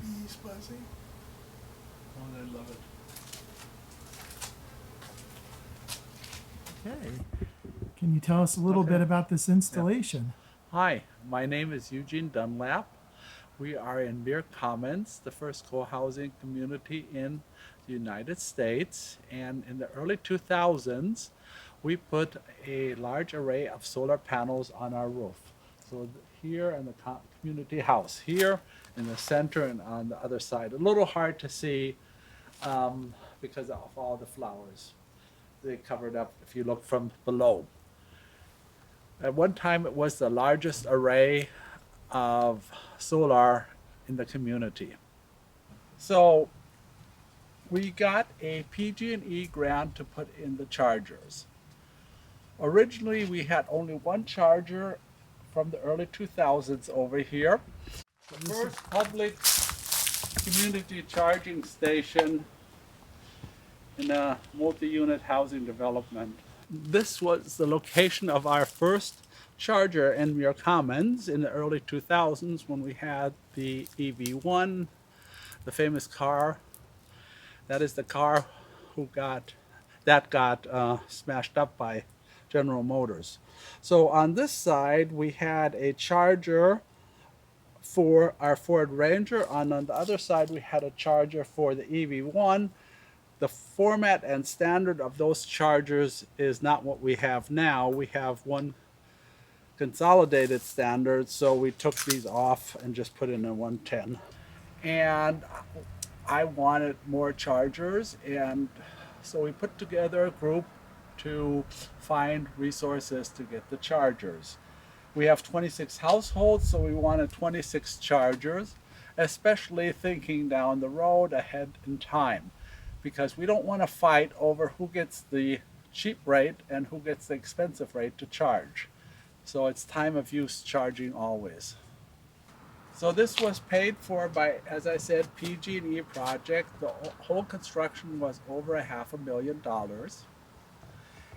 Bees buzzing. Oh, I love it. Okay. Can you tell us a little bit about this installation? Hi, my name is Eugene Dunlap. We are in Muir Commons, the first co-housing community in the United States. And in the early 2000s, we put a large array of solar panels on our roof. So here in the community house, here in the center and on the other side. A little hard to see because of all the flowers. They covered up if you look from below. At one time, it was the largest array of solar in the community. So we got a PG&E grant to put in the chargers. Originally, we had only one charger from the early 2000s over here. The first public community charging station in a multi-unit housing development. This was the location of our first charger in Muir Commons in the early 2000s when we had the EV1, the famous car. That is the car that got smashed up by General Motors. So on this side, we had a charger for our Ford Ranger. On the other side, we had a charger for the EV1. The format and standard of those chargers is not what we have now. We have one consolidated standard, so we took these off and just put in a 110. And I wanted more chargers, and so we put together a group to find resources to get the chargers. We have 26 households, so we wanted 26 chargers, especially thinking down the road ahead in time, because we don't want to fight over who gets the cheap rate and who gets the expensive rate to charge. So it's time of use charging always. So this was paid for by, as I said, PG&E project. The whole construction was over $500,000.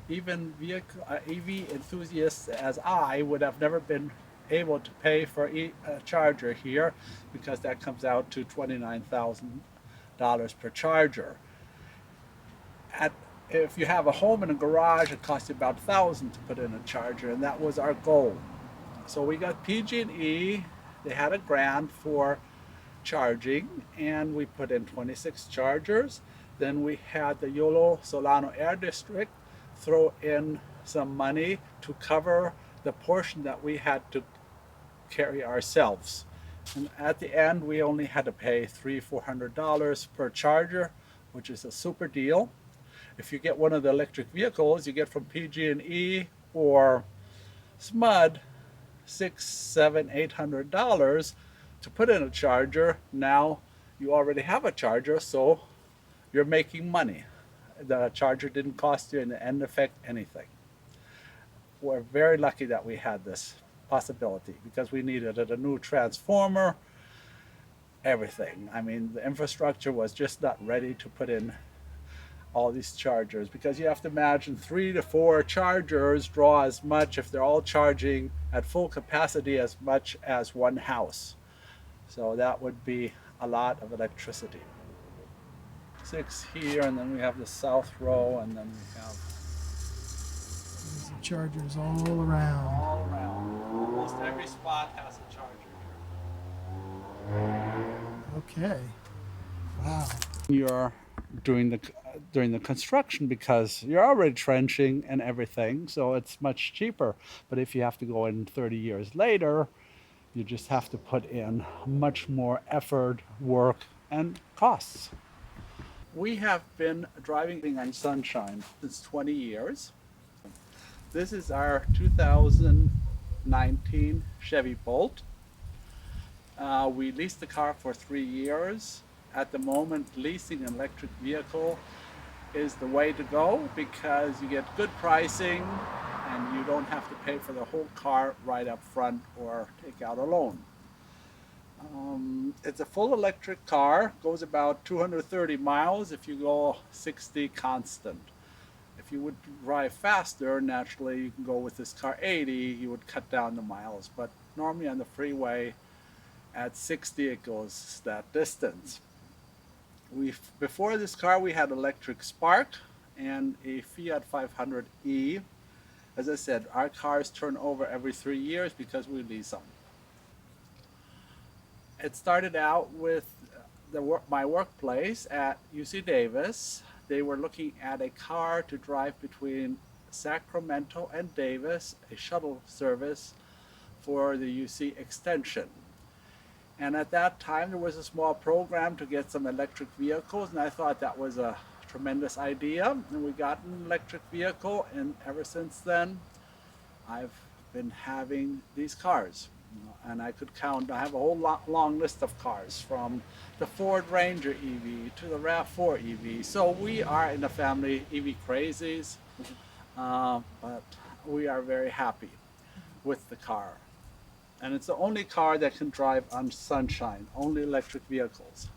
Even EV enthusiasts as I would have never been able to pay for a charger here, because that comes out to $29,000 per charger. If you have a home and a garage, it costs you about $1,000 to put in a charger, and that was our goal. So we got PG&E. They had a grant for charging, and we put in 26 chargers. Then we had the Yolo Solano Air District throw in some money to cover the portion that we had to carry ourselves. And at the end, we only had to pay $300-400 per charger, which is a super deal. If you get one of the electric vehicles you get from PG&E or SMUD, $600, $700, $800 to put in a charger. Now you already have a charger, so you're making money. The charger didn't cost you in the end effect anything. We're very lucky that we had this possibility, because we needed a new transformer, everything. I mean, the infrastructure was just not ready to put in all these chargers, because you have to imagine 3 to 4 chargers draw as much, if they're all charging at full capacity, as much as one house. So that would be a lot of electricity. 6 here, and then we have the south row, and then we have There's the chargers all around. all around. Almost every spot has a charger here. Okay. Wow. You're during the construction, because you're already trenching and everything, so it's much cheaper. But if you have to go in 30 years later, you just have to put in much more effort, work, and costs. We have been driving on sunshine since 20 years. This is our 2019 Chevy Bolt. We leased the car for 3 years. At the moment, leasing an electric vehicle is the way to go, because you get good pricing and you don't have to pay for the whole car right up front or take out a loan. It's a full electric car, goes about 230 miles if you go 60 constant. If you would drive faster, naturally you can go with this car 80, you would cut down the miles, but normally on the freeway At 60, it goes that distance. Before this car, we had electric Spark and a Fiat 500e. As I said, our cars turn over every 3 years because we lease them. It started out with my workplace at UC Davis. They were looking at a car to drive between Sacramento and Davis, a shuttle service for the UC extension. And at that time, there was a small program to get some electric vehicles, and I thought that was a tremendous idea. And we got an electric vehicle, and ever since then, I've been having these cars. And I could count, I have a whole long list of cars from the Ford Ranger EV to the RAV4 EV. So we are in the family EV crazies, but we are very happy with the car. And it's the only car that can drive on sunshine, only electric vehicles.